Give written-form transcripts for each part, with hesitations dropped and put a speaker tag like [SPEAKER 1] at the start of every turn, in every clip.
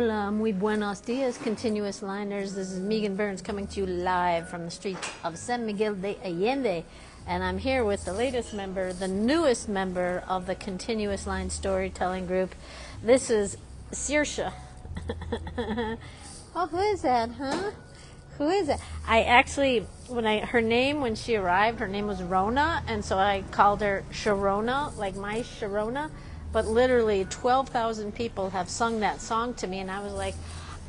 [SPEAKER 1] Hola, muy buenos dias, continuous liners. This is Meagan Burns coming to you live from the streets of San Miguel de Allende. And I'm here with the latest member, the newest member of the Continuous Line Storytelling Group. This is Saoirse. Oh, who is that, huh? Who is it? I actually, when she arrived, her name was Rona, and so I called her Sharona, like my Sharona. But literally 12,000 people have sung that song to me, and I was like,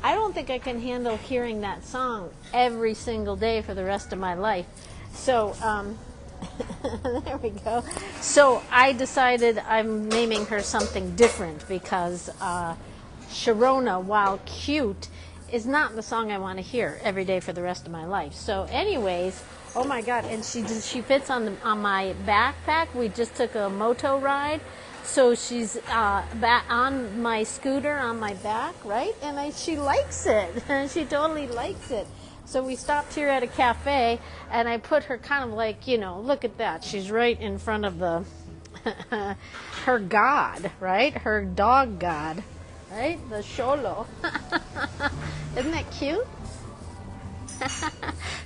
[SPEAKER 1] I don't think I can handle hearing that song every single day for the rest of my life. So, there we go. So I decided I'm naming her something different because Sharona, while cute, is not the song I want to hear every day for the rest of my life. So anyways, oh my God, and she fits on my backpack. We just took a moto ride. So she's back on my scooter on my back, right? And she likes it. She totally likes it. So we stopped here at a cafe, and I put her kind of like, look at that. She's right in front of the her god, right? Her dog god, right? The Xolo. Isn't that cute?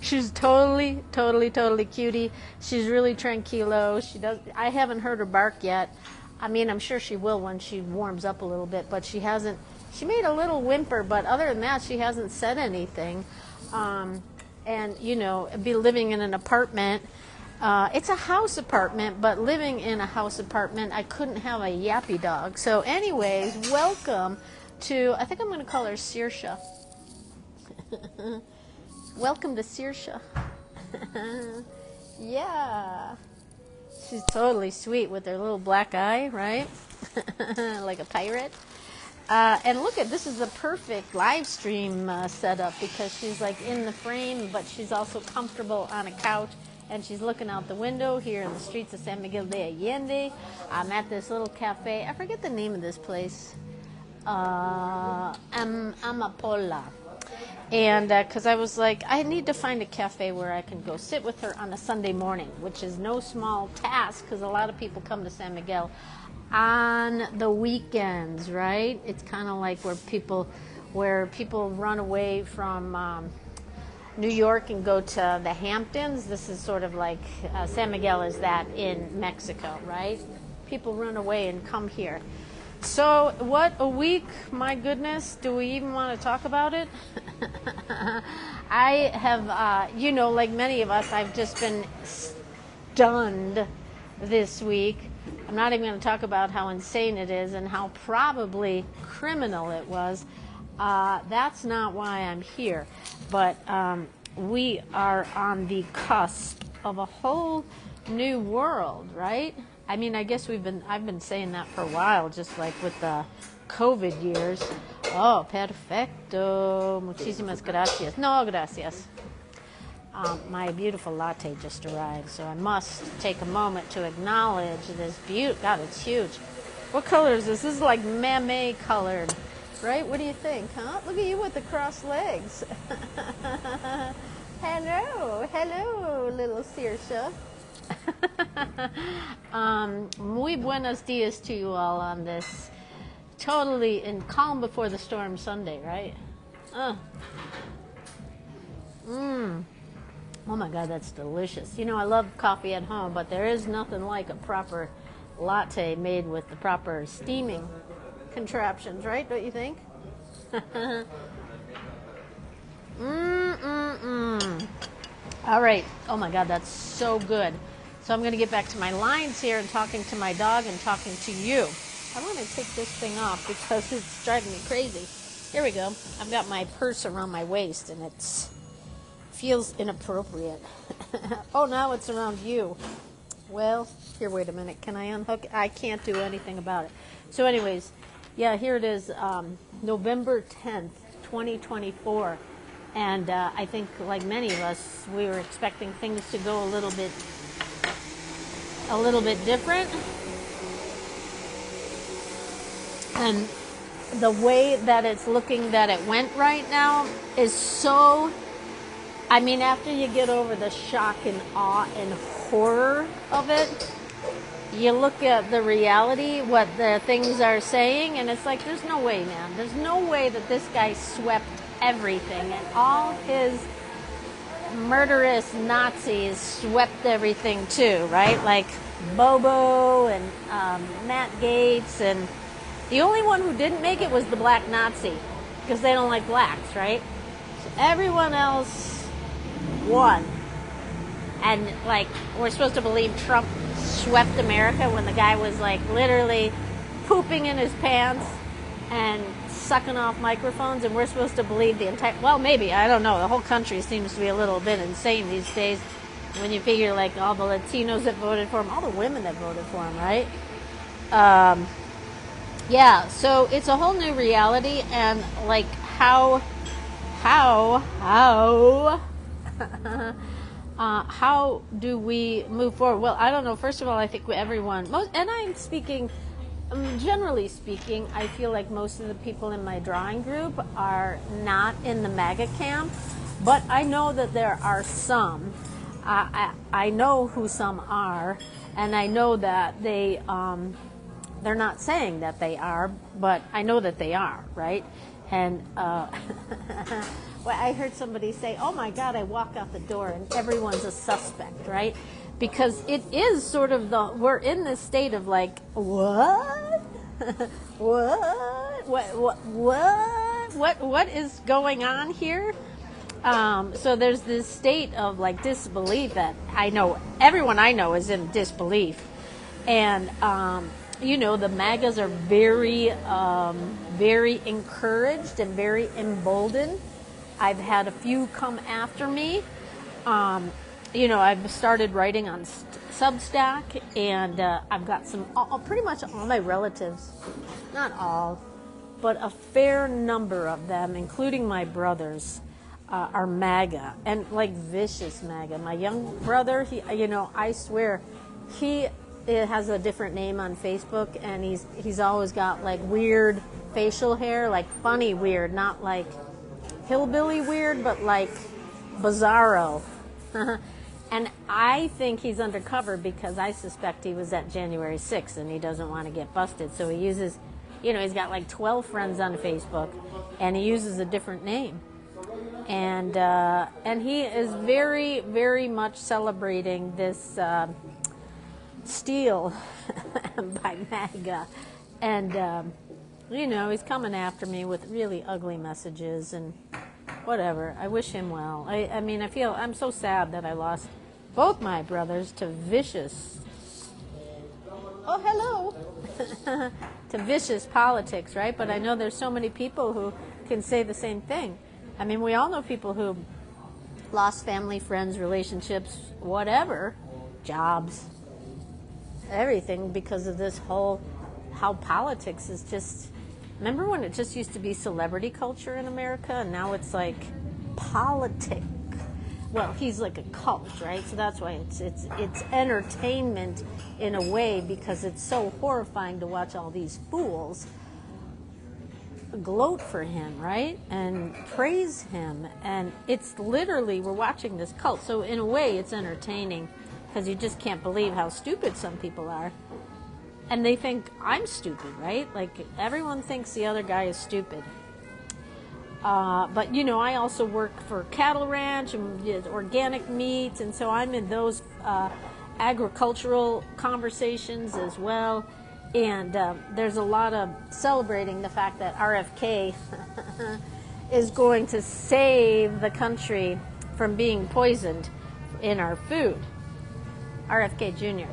[SPEAKER 1] She's totally cutie. She's really tranquilo. I haven't heard her bark yet. I mean, I'm sure she will when she warms up a little bit, but she hasn't. She made a little whimper, but other than that, she hasn't said anything. And, be living in an apartment. It's a house apartment, but living in a house apartment, I couldn't have a yappy dog. So anyways, welcome to, I think I'm going to call her Saoirse. Welcome to Saoirse. Yeah. She's totally sweet with her little black eye, right? Like a pirate. And look at, this is the perfect live stream setup because she's like in the frame, but she's also comfortable on a couch, and she's looking out the window here in the streets of San Miguel de Allende. I'm at this little cafe. I forget the name of this place. Amapola. And because I was like, I need to find a cafe where I can go sit with her on a Sunday morning, which is no small task because a lot of people come to San Miguel on the weekends, right? It's kind of like where people run away from New York and go to the Hamptons. This is sort of like San Miguel is that in Mexico, right? People run away and come here. So what a week, my goodness. Do we even want to talk about it? I have, like many of us, I've just been stunned this week. I'm not even going to talk about how insane it is and how probably criminal it was. That's not why I'm here. But we are on the cusp of a whole new world, right? I mean, I guess I've been saying that for a while, just like with the COVID years. Oh, perfecto. Muchísimas gracias. No, gracias. My beautiful latte just arrived, so I must take a moment to acknowledge this beauty. God, it's huge. What color is this? This is like mamey colored, right? What do you think, huh? Look at you with the crossed legs. Hello, little Saoirse. Muy buenos dias to you all on this totally in calm before the storm Sunday, right? Oh my God, that's delicious. I love coffee at home, but there is nothing like a proper latte made with the proper steaming contraptions, right? Don't you think? All right. Oh my God, that's so good. So I'm going to get back to my lines here and talking to my dog and talking to you. I want to take this thing off because it's driving me crazy. Here we go. I've got my purse around my waist and it feels inappropriate. Oh, now it's around you. Well, here, wait a minute. Can I unhook it? I can't do anything about it. So anyways, yeah, here it is, November 10th, 2024. And I think, like many of us, we were expecting things to go a little bit different. And the way that it's looking that it went right now is so, I mean, after you get over the shock and awe and horror of it, you look at the reality, what the things are saying, and it's like, there's no way, man. There's no way that this guy swept everything, and all his murderous Nazis swept everything too, right? Like Bobo and Matt Gaetz, and the only one who didn't make it was the black Nazi, because they don't like blacks, right? So everyone else won. And like, we're supposed to believe Trump swept America when the guy was like literally pooping in his pants and sucking off microphones, and we're supposed to believe the entire, well, maybe, I don't know, the whole country seems to be a little bit insane these days when you figure like all the Latinos that voted for him, all the women that voted for him, right? Yeah, so it's a whole new reality, and like how do we move forward? Well, I don't know. First of all, I think everyone, and I'm speaking, generally speaking, I feel like most of the people in my drawing group are not in the MAGA camp, but I know that there are some. I know who some are, and I know that they're not saying that they are, but I know that they are, right? And well, I heard somebody say, oh my God, I walk out the door and everyone's a suspect, right? Because it is sort of we're in this state of like, what? What is going on here? So there's this state of like disbelief that I know, everyone I know is in disbelief. And, you know, the MAGAs are very, very encouraged and very emboldened. I've had a few come after me. You know, I've started writing on Substack, and I've got pretty much all my relatives, not all, but a fair number of them, including my brothers, are MAGA, and like vicious MAGA. My young brother, you know, I swear, he has a different name on Facebook, and he's always got like weird facial hair, like funny weird, not like hillbilly weird, but like bizarro. And I think he's undercover because I suspect he was at January 6th and he doesn't want to get busted. So he uses, you know, he's got like 12 friends on Facebook, and he uses a different name. And he is very, very much celebrating this steal by MAGA. And, you know, he's coming after me with really ugly messages and whatever. I wish him well. I mean, I'm so sad that I lost both my brothers to vicious, oh, hello, to vicious politics, right? But I know there's so many people who can say the same thing. I mean, we all know people who lost family, friends, relationships, whatever, jobs, everything because of this whole, how politics is just, remember when it just used to be celebrity culture in America, and now it's like politics? Well, he's like a cult, right? So that's why it's entertainment in a way, because it's so horrifying to watch all these fools gloat for him, right? And praise him. And it's literally, we're watching this cult. So in a way, it's entertaining because you just can't believe how stupid some people are. And they think I'm stupid, right? Like, everyone thinks the other guy is stupid. But, you know, I also work for cattle ranch and organic meats, and so I'm in those agricultural conversations as well. And there's a lot of celebrating the fact that RFK is going to save the country from being poisoned in our food. RFK Jr.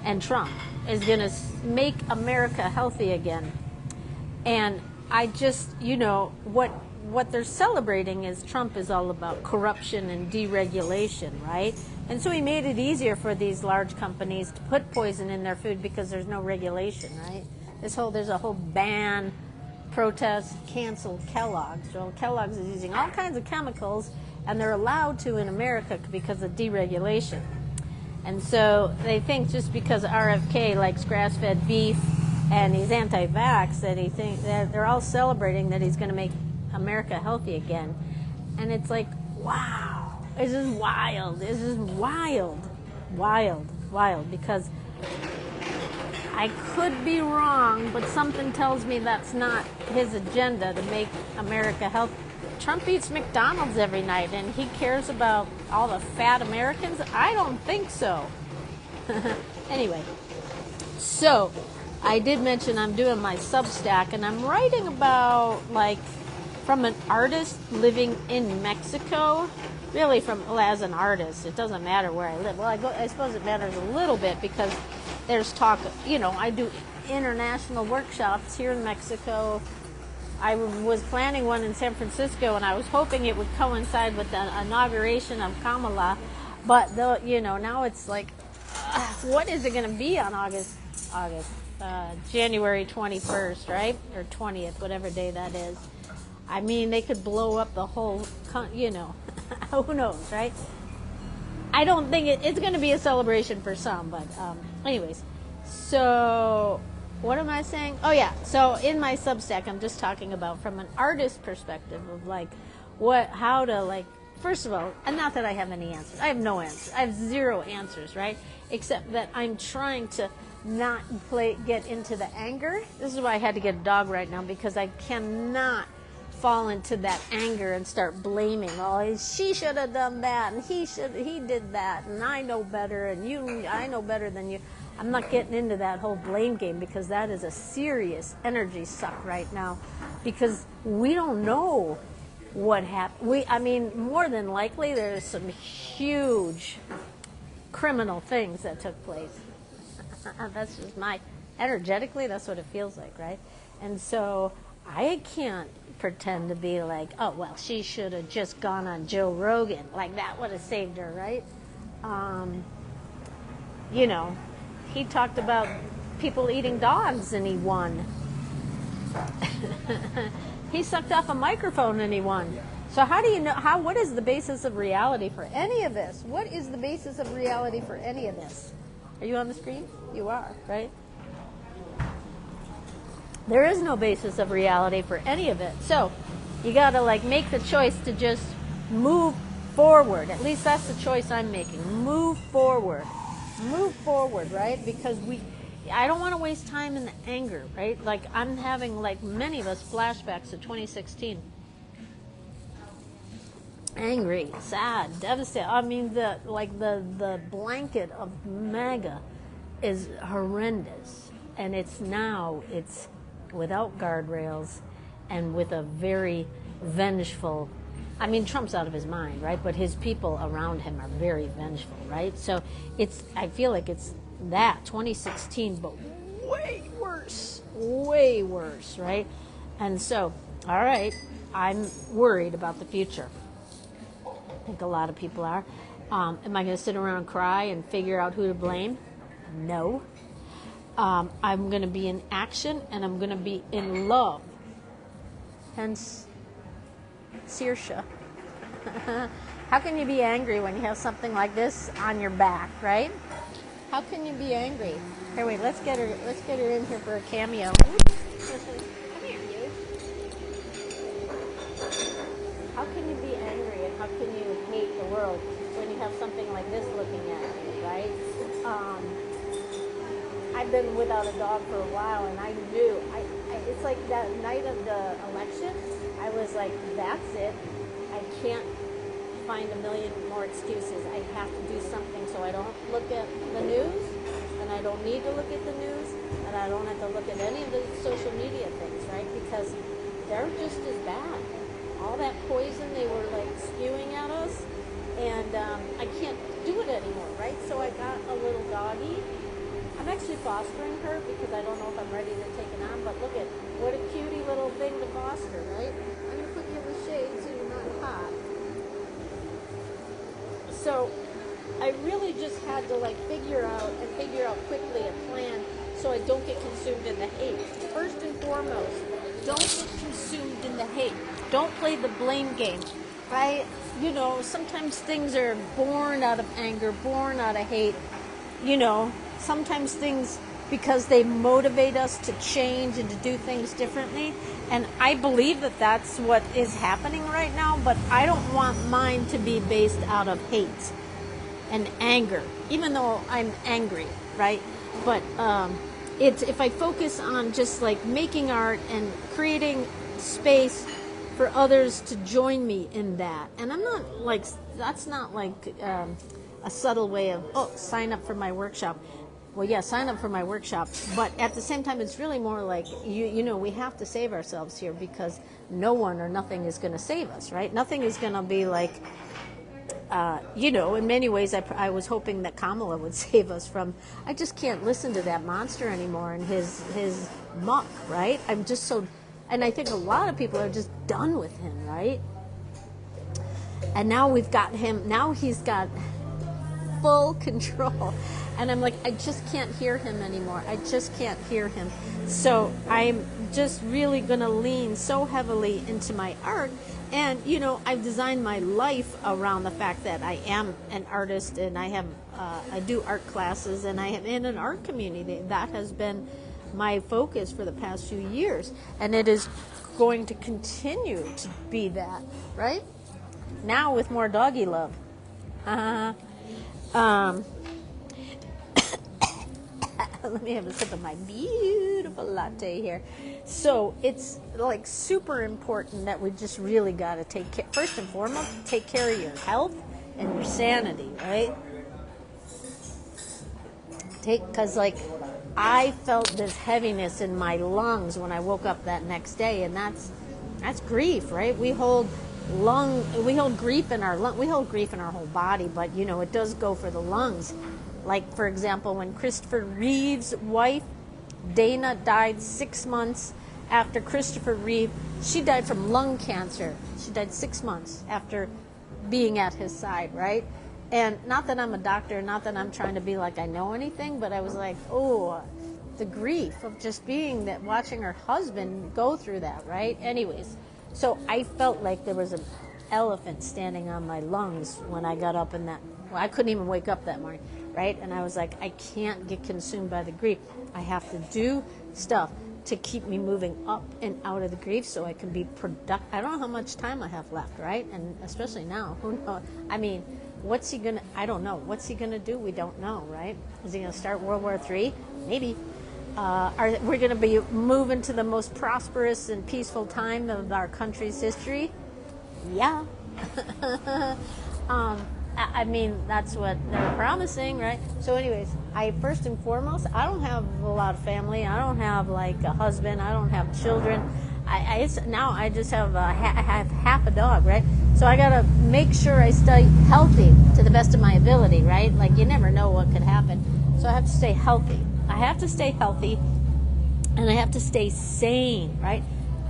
[SPEAKER 1] and Trump is going to make America healthy again. And I just, you know, what they're celebrating is Trump is all about corruption and deregulation, right? And so he made it easier for these large companies to put poison in their food because there's no regulation, right? There's a whole ban, protest, cancel Kellogg's. So Kellogg's is using all kinds of chemicals, and they're allowed to in America because of deregulation. And so they think just because RFK likes grass-fed beef and he's anti-vax, that he thinks that they're all celebrating that he's going to make America healthy again. And it's like, wow. It's just wild. It's just wild, wild, wild. Because I could be wrong, but something tells me that's not his agenda to make America healthy. Trump eats McDonald's every night, and he cares about all the fat Americans? I don't think so. Anyway, so I did mention I'm doing my Substack, and I'm writing about, like, from an artist living in Mexico. Really, as an artist, it doesn't matter where I live. Well, I suppose it matters a little bit because there's talk, I do international workshops here in Mexico. I was planning one in San Francisco, and I was hoping it would coincide with the inauguration of Kamala. But, now it's like, what is it going to be on January 21st, right? Or 20th, whatever day that is. I mean, they could blow up the whole, who knows, right? I don't think it's going to be a celebration for some, but anyways. So, what am I saying? Oh, yeah. So, in my Substack, I'm just talking about from an artist perspective of, like, how to, like, first of all, and not that I have any answers. I have no answers. I have zero answers, right? Except that I'm trying to not get into the anger. This is why I had to get a dog right now, because I cannot fall into that anger and start blaming. Oh, she should have done that, and he did that, and I know better, and I know better than you. I'm not getting into that whole blame game, because that is a serious energy suck right now, because we don't know what happened. More than likely there's some huge criminal things that took place. That's just energetically, that's what it feels like, right? And so I can't pretend to be like, oh, well, she should have just gone on Joe Rogan. Like, that would have saved her, right? He talked about people eating dogs, and he won. He sucked off a microphone, and he won. So how do you know, what is the basis of reality for any of this? What is the basis of reality for any of this? Are you on the screen? You are, right? There is no basis of reality for any of it. So you got to, like, make the choice to just move forward. At least that's the choice I'm making. Move forward. Move forward, right? Because I don't want to waste time in the anger, right? Like, I'm having, like many of us, flashbacks to 2016. Angry, sad, devastated. I mean, the blanket of MAGA is horrendous. And it's without guardrails and with a very vengeful, Trump's out of his mind, right? But his people around him are very vengeful, right? So I feel like it's that 2016, but way worse, right? And so, all right, I'm worried about the future. I think a lot of people are. Am I going to sit around and cry and figure out who to blame? No. I'm going to be in action, and I'm going to be in love. Hence, Saoirse. How can you be angry when you have something like this on your back, right? How can you be angry? Here, wait, let's get her in here for a cameo. Come here, you. How can you be angry, and how can you hate the world when you have something like this looking at you, right? I've been without a dog for a while, and I knew. It's like that night of the election, I was like, that's it. I can't find a million more excuses. I have to do something so I don't look at the news, and I don't need to look at the news, and I don't have to look at any of the social media things, right? Because they're just as bad. All that poison they were, like, spewing at us, and I can't do it anymore, right? So I got a little doggie. I'm actually fostering her because I don't know if I'm ready to take it on, but look at what a cutie little thing to foster, right? I'm going to put you in the shade so you're not hot. So I really just had to, like, figure out quickly a plan so I don't get consumed in the hate. First and foremost, don't get consumed in the hate. Don't play the blame game, right? Sometimes things are born out of anger, born out of hate. Sometimes things, because they motivate us to change and to do things differently. And I believe that that's what is happening right now, but I don't want mine to be based out of hate and anger, even though I'm angry, right? But it's, if I focus on just like making art and creating space for others to join me in that, and I'm not like, that's not like a subtle way of, oh, sign up for my workshop. Well, yeah, sign up for my workshop, but at the same time, it's really more like, you know, we have to save ourselves here, because no one or nothing is going to save us, right? Nothing is going to be like, you know, in many ways, I was hoping that Kamala would save us from, I just can't listen to that monster anymore and his muck, right? I'm just so, and I think a lot of people are just done with him, right? And now we've got him, now he's got full control. And I'm like, I just can't hear him anymore. I just can't hear him. So I'm just really going to lean so heavily into my art. And, you know, I've designed my life around the fact that I am an artist, and I do art classes, and I am in an art community. That has been my focus for the past few years. And it is going to continue to be that, right? Now with more doggy love. Let me have a sip of my beautiful latte here. So it's like super important that we just really got to take care, first and foremost, take care of your health and your sanity, right? Because like I felt this heaviness in my lungs when I woke up that next day, and that's grief, right? We hold grief in our lung, we hold grief in our whole body, but you know, it does go for the lungs. Like, for example, when Christopher Reeve's wife, Dana, died 6 months after Christopher Reeve, she died from lung cancer. She died 6 months after being at his side, right? And not that I'm a doctor, not that I'm trying to be like I know anything, but I was like, oh, the grief of just being that, watching her husband go through that, right? Anyways, so I felt like there was an elephant standing on my lungs when I got up in that, well, I couldn't even wake up that morning, right? And I was like, I can't get consumed by the grief. I have to do stuff to keep me moving up and out of the grief so I can be productive. I don't know how much time I have left, right? And especially now, who knows? I mean, what's he going to, I don't know. What's he going to do? We don't know, right? Is he going to start World War III? Maybe. Are we going to be moving to the most prosperous and peaceful time of our country's history? Yeah. I mean, that's what they're promising, right? So anyways, first and foremost, I don't have a lot of family. I don't have like a husband. I don't have children. Now I just have half a dog, right? So I got to make sure I stay healthy to the best of my ability, right? Like, you never know what could happen. So I have to stay healthy. I have to stay healthy, and I have to stay sane, right?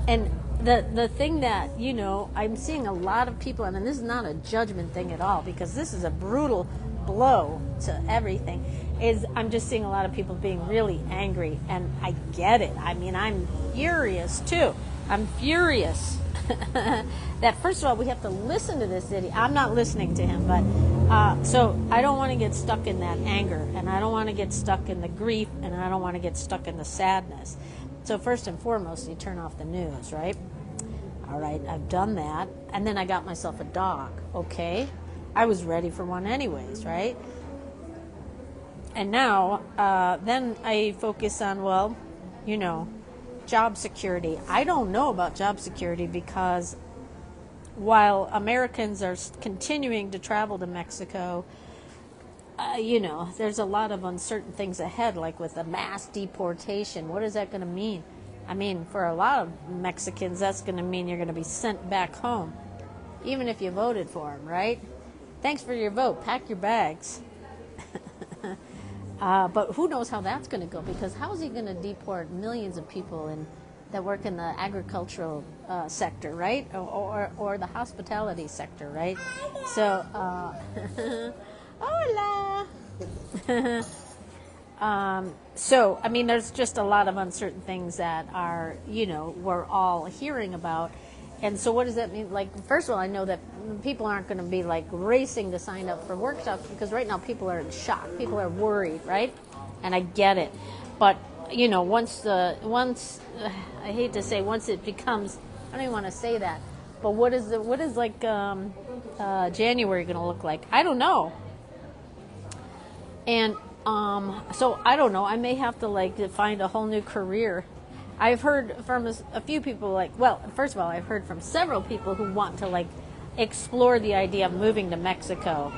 [SPEAKER 1] And the thing that, you know, I'm seeing a lot of people, and this is not a judgment thing at all, because this is a brutal blow to everything, is I'm just seeing a lot of people being really angry, and I get it. I mean, I'm furious too. I'm furious that, first of all, we have to listen to this idiot. I'm not listening to him, but so I don't want to get stuck in that anger, and I don't want to get stuck in the grief, and I don't want to get stuck in the sadness. So first and foremost, you turn off the news, right? All right, I've done that. And then I got myself a dog, okay? I was ready for one anyways, right? And now, then I focus on, well, you know, job security. I don't know about job security, because while Americans are continuing to travel to Mexico, you know, there's a lot of uncertain things ahead, like with the mass deportation. What is that going to mean? I mean, for a lot of Mexicans, that's going to mean you're going to be sent back home, even if you voted for them, right? Thanks for your vote. Pack your bags. But who knows how that's going to go, because how is he going to deport millions of people that work in the agricultural sector, right? Or the hospitality sector, right? So, hola! So, I mean, there's just a lot of uncertain things that are, you know, we're all hearing about. And so what does that mean? Like, first of all, I know that people aren't going to be, like, racing to sign up for workshops, because right now people are in shock. People are worried, right? And I get it. But, you know, once I hate to say, once it becomes, I don't even want to say that, but what is like January going to look like? I don't know. And So I don't know. I may have to like to find a whole new career. I've heard from a few people like, well, first of all, I've heard from several people who want to like explore the idea of moving to Mexico,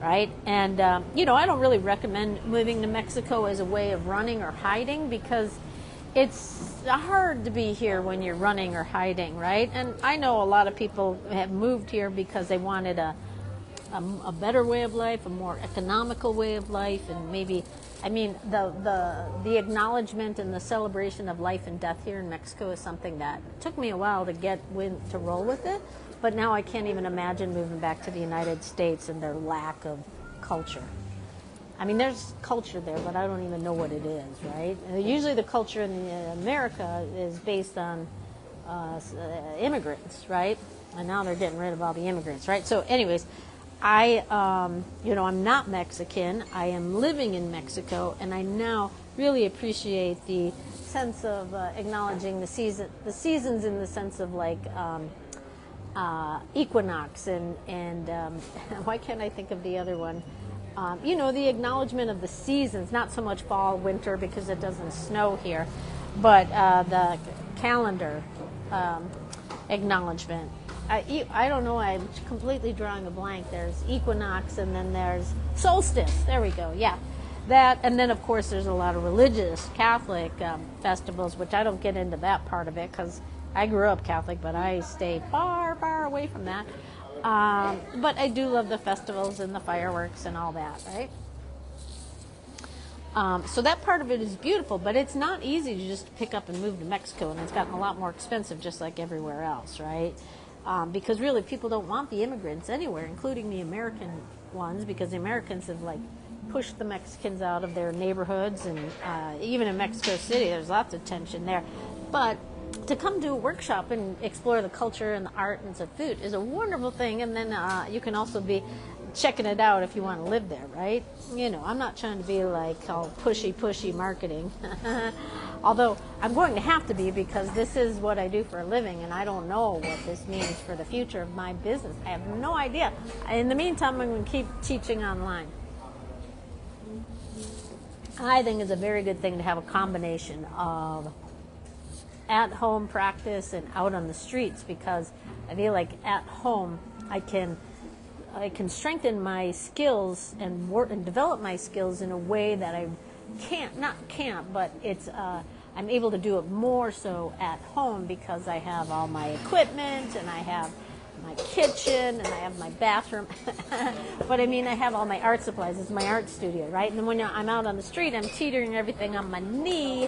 [SPEAKER 1] right? And you know, I don't really recommend moving to Mexico as a way of running or hiding, because it's hard to be here when you're running or hiding, right? And I know a lot of people have moved here because they wanted a better way of life, a more economical way of life, and maybe, I mean, the acknowledgement and the celebration of life and death here in Mexico is something that took me a while to to roll with it, but now I can't even imagine moving back to the United States and their lack of culture. I mean, there's culture there, but I don't even know what it is, right? Usually the culture in America is based on immigrants, right? And now they're getting rid of all the immigrants, right? So anyways, you know, I'm not Mexican. I am living in Mexico, and I now really appreciate the sense of acknowledging the seasons in the sense of like equinox and why can't I think of the other one? You know, the acknowledgement of the seasons, not so much fall, winter, because it doesn't snow here, but the calendar acknowledgement. I don't know, I'm completely drawing a blank. There's equinox, and then there's solstice. There we go, yeah. That, and then of course there's a lot of religious Catholic festivals, which I don't get into that part of it because I grew up Catholic, but I stay far, far away from that. But I do love the festivals and the fireworks and all that, right? So that part of it is beautiful, but it's not easy to just pick up and move to Mexico, and it's gotten a lot more expensive just like everywhere else, right? Because really people don't want the immigrants anywhere, including the American ones, because the Americans have like pushed the Mexicans out of their neighborhoods, and even in Mexico City there's lots of tension there. But to come do a workshop and explore the culture and the art and the food is a wonderful thing, and then you can also be checking it out if you want to live there, right? You know, I'm not trying to be like all pushy marketing. Although I'm going to have to be, because this is what I do for a living, and I don't know what this means for the future of my business. I have no idea. In the meantime, I'm going to keep teaching online. I think it's a very good thing to have a combination of at-home practice and out on the streets, because I feel like at home I can strengthen my skills and work and develop my skills in a way that I but it's I'm able to do it more so at home, because I have all my equipment and I have my kitchen and I have my bathroom. But I mean, I have all my art supplies. It's my art studio, right? And then when I'm out on the street, I'm teetering everything on my knee,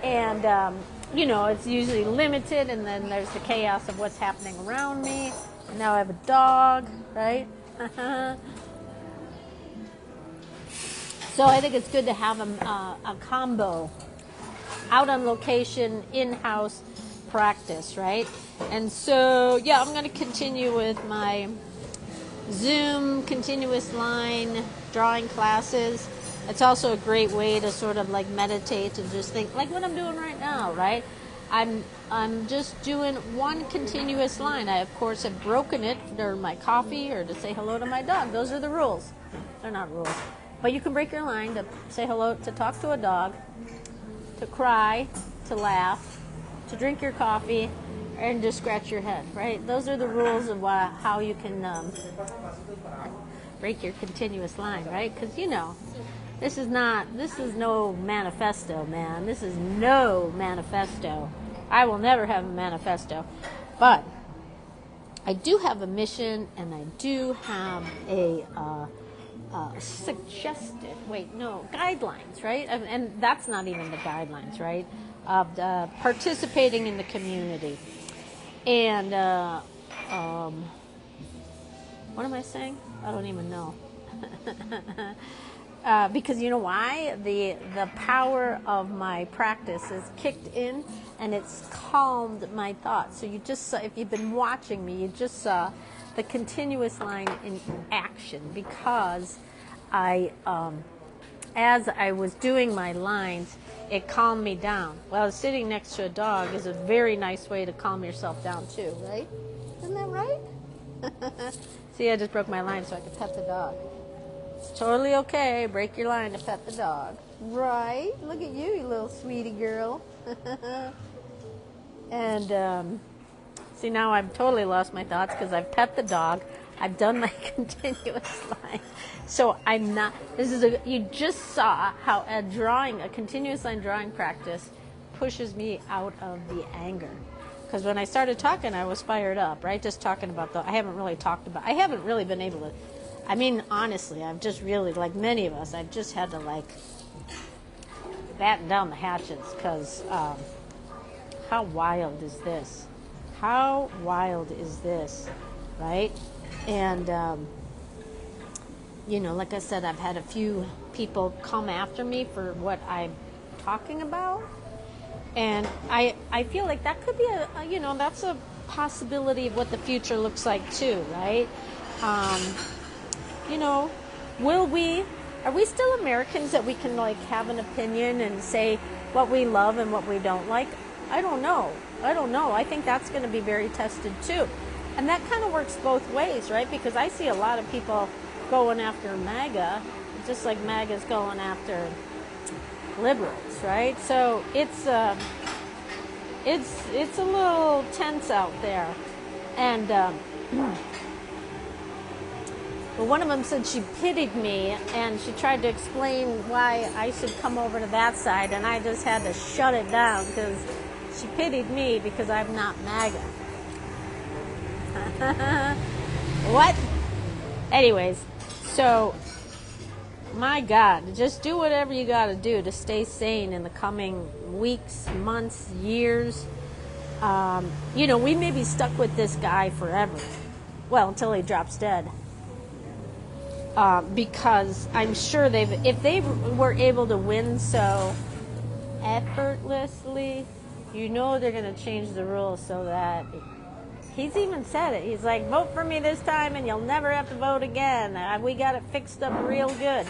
[SPEAKER 1] and you know, it's usually limited, and then there's the chaos of what's happening around me. And now I have a dog, right? So I think it's good to have a combo, out on location, in-house practice, right? And so, yeah, I'm going to continue with my Zoom continuous line drawing classes. It's also a great way to sort of like meditate and just think, like what I'm doing right now, right? I'm just doing one continuous line. I, of course, have broken it for my coffee or to say hello to my dog. Those are the rules. They're not rules. But you can break your line to say hello, to talk to a dog, to cry, to laugh, to drink your coffee, and to scratch your head, right? Those are the rules of how you can break your continuous line, right? Because, you know, this is no manifesto, man. This is no manifesto. I will never have a manifesto. But I do have a mission, and I do have a guidelines, right? And that's not even the guidelines, right? Of participating in the community. And what am I saying? I don't even know. Because you know why? The power of my practice is kicked in, and it's calmed my thoughts. So you just saw, if you've been watching me, you just saw the continuous line in action, because as I was doing my lines, it calmed me down. Well, sitting next to a dog is a very nice way to calm yourself down too, right? Isn't that right? See, I just broke my line so I could pet the dog. It's totally okay. Break your line to pet the dog. Right? Look at you, you little sweetie girl. And see, now I've totally lost my thoughts because I've pet the dog. I've done my continuous line. So I'm not, you just saw how a continuous line drawing practice pushes me out of the anger. Because when I started talking, I was fired up, right? Just talking about I haven't really been able to, I mean, honestly, I've just really, like many of us, I've just had to like batten down the hatches because how wild is this? How wild is this, right? And, you know, like I said, I've had a few people come after me for what I'm talking about. And I feel like that could be that's a possibility of what the future looks like too, right? You know, are we still Americans that we can like have an opinion and say what we love and what we don't like? I don't know. I think that's going to be very tested too. And that kind of works both ways, right? Because I see a lot of people going after MAGA, just like MAGA's going after liberals, right? So it's a little tense out there. And well, one of them said she pitied me, and she tried to explain why I should come over to that side, and I just had to shut it down because she pitied me because I'm not MAGA. What? Anyways, so my God, just do whatever you got to do to stay sane in the coming weeks, months, years. You know, we may be stuck with this guy forever. Well, until he drops dead. Because I'm sure if they were able to win so effortlessly, you know they're going to change the rules so that he's even said it. He's like, vote for me this time and you'll never have to vote again. We got it fixed up real good.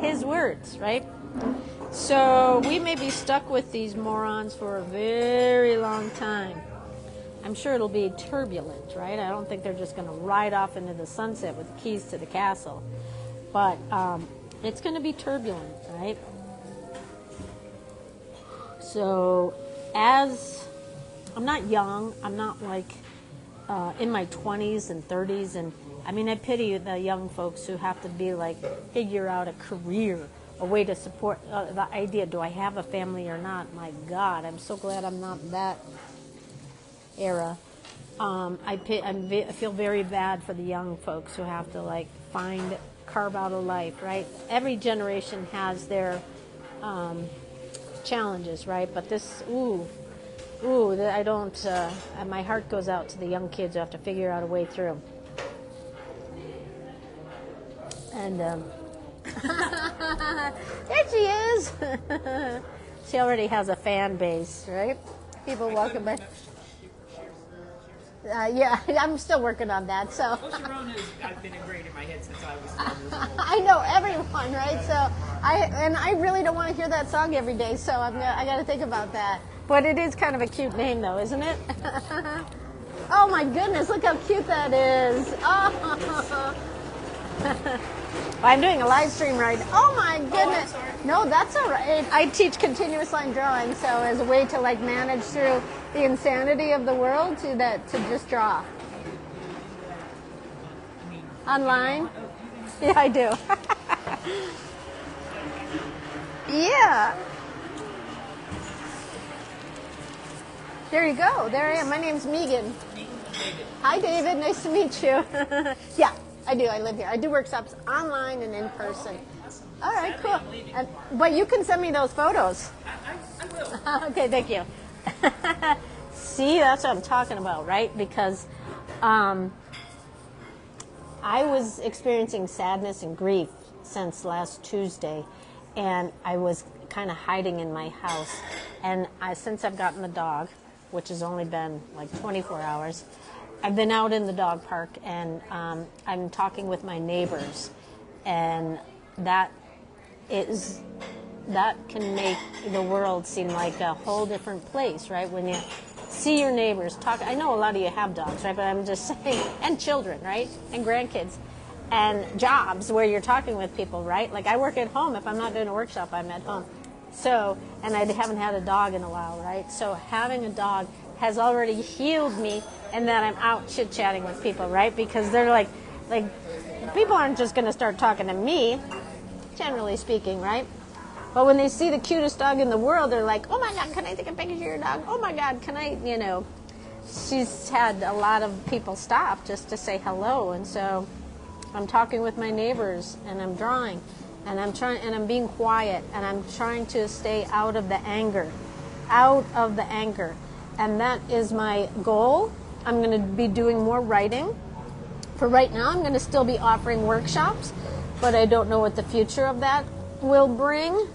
[SPEAKER 1] His words, right? So we may be stuck with these morons for a very long time. I'm sure it'll be turbulent, right? I don't think they're just going to ride off into the sunset with the keys to the castle. But it's going to be turbulent, right? So as I'm not young, I'm not like in my 20s and 30s, and I mean, I pity the young folks who have to be like, figure out a career, a way to support the idea, do I have a family or not? My God, I'm so glad I'm not that era. I feel very bad for the young folks who have to like carve out a life, right? Every generation has their challenges, right? But this, I don't, my heart goes out to the young kids who have to figure out a way through. And, there she is. She already has a fan base, right? People walking by. Yeah, I'm still working on that, so.
[SPEAKER 2] Well, Sharona's been ingrained in my head since I was 12 years old.
[SPEAKER 1] I know everyone, right? So, I really don't want to hear that song every day, so I got to think about that. But it is kind of a cute name, though, isn't it? Oh my goodness, look how cute that is. Oh. I'm doing a live stream right now. Oh my goodness.
[SPEAKER 2] Oh,
[SPEAKER 1] no, that's all right. I teach continuous line drawing, so as a way to like manage through the insanity of the world to just draw. Online? Yeah, I do. Yeah. There you go. There I am. My name's Meagan. Hi, David. Nice to meet you. Yeah, I do. I live here. I do workshops online and in person. All right, cool. But you can send me those photos.
[SPEAKER 2] I will.
[SPEAKER 1] Okay, thank you. See, that's what I'm talking about, right? Because I was experiencing sadness and grief since last Tuesday, and I was kind of hiding in my house. And since I've gotten the dog, which has only been like 24 hours, I've been out in the dog park, and I'm talking with my neighbors, and that can make the world seem like a whole different place, right? When you see your neighbors talk. I know a lot of you have dogs, right? But I'm just saying, and children, right? And grandkids. and jobs where you're talking with people, right? Like I work at home. If I'm not doing a workshop, I'm at home. So, and I haven't had a dog in a while, right? So having a dog has already healed me, and that I'm out chit-chatting with people, right? Because they're like people aren't just going to start talking to me, generally speaking, right? But when they see the cutest dog in the world, they're like, oh my God, can I take a picture of your dog? Oh my God, can I, she's had a lot of people stop just to say hello. And so I'm talking with my neighbors, and I'm drawing, and I'm being quiet, and I'm trying to stay out of the anger. And that is my goal. I'm going to be doing more writing. For right now, I'm going to still be offering workshops, but I don't know what the future of that will bring.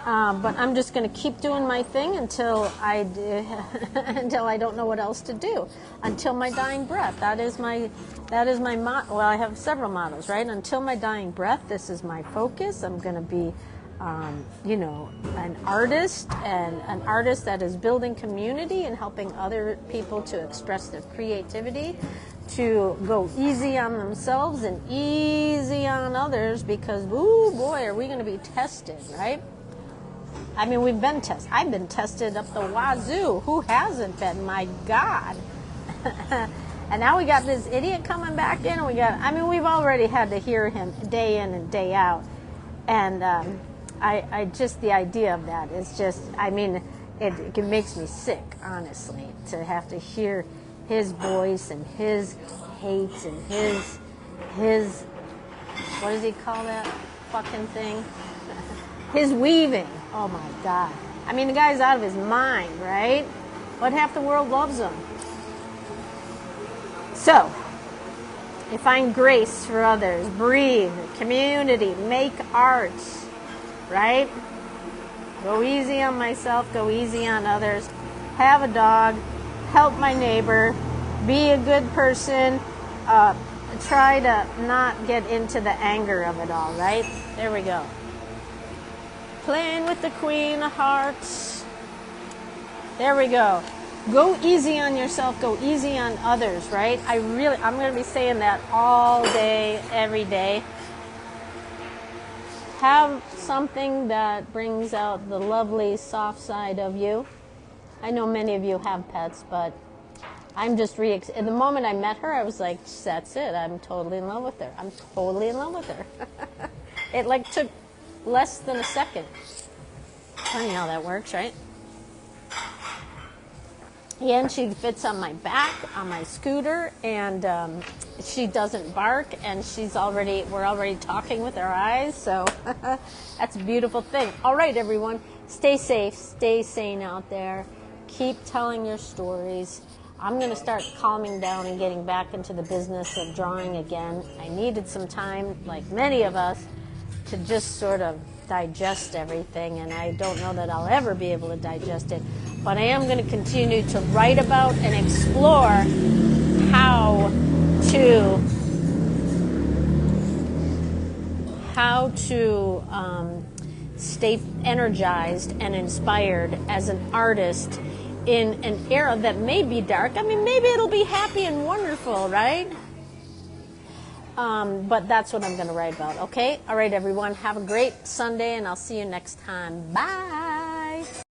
[SPEAKER 1] But I'm just going to keep doing my thing until I don't know what else to do, until my dying breath. That is my motto. Well, I have several mottos, right? Until my dying breath, this is my focus. I'm going to be, an artist, and an artist that is building community and helping other people to express their creativity, to go easy on themselves and easy on others, because, ooh, boy, are we going to be tested, right? I mean, we've been tested. I've been tested up the wazoo. Who hasn't been? My God. And now we got this idiot coming back in. We've already had to hear him day in and day out. And I just, the idea of that is just, it makes me sick, honestly, to have to hear his voice and his hates and his, what does he call that fucking thing? His weaving. Oh my God. The guy's out of his mind, right? But half the world loves him. So, you find grace for others, breathe, community, make art, right? Go easy on myself, go easy on others, have a dog, help my neighbor, be a good person, try to not get into the anger of it all, right? There we go. Playing with the Queen of Hearts. There we go. Go easy on yourself, go easy on others, right? I'm going to be saying that all day, every day. Have something that brings out the lovely, soft side of you. I know many of you have pets, but I'm just at the moment I met her, I was like, that's it. I'm totally in love with her. I'm totally in love with her. It took less than a second. Funny how that works, right? Yeah, and she fits on my back, on my scooter, and she doesn't bark, and we're already talking with our eyes, so that's a beautiful thing. All right, everyone, stay safe, stay sane out there. Keep telling your stories. I'm going to start calming down and getting back into the business of drawing again. I needed some time, like many of us, to just sort of digest everything, and I don't know that I'll ever be able to digest it, but I am going to continue to write about and explore how to stay energized and inspired as an artist in an era that may be dark. Maybe it'll be happy and wonderful, right? But that's what I'm going to write about, okay? All right, everyone. Have a great Sunday, and I'll see you next time. Bye.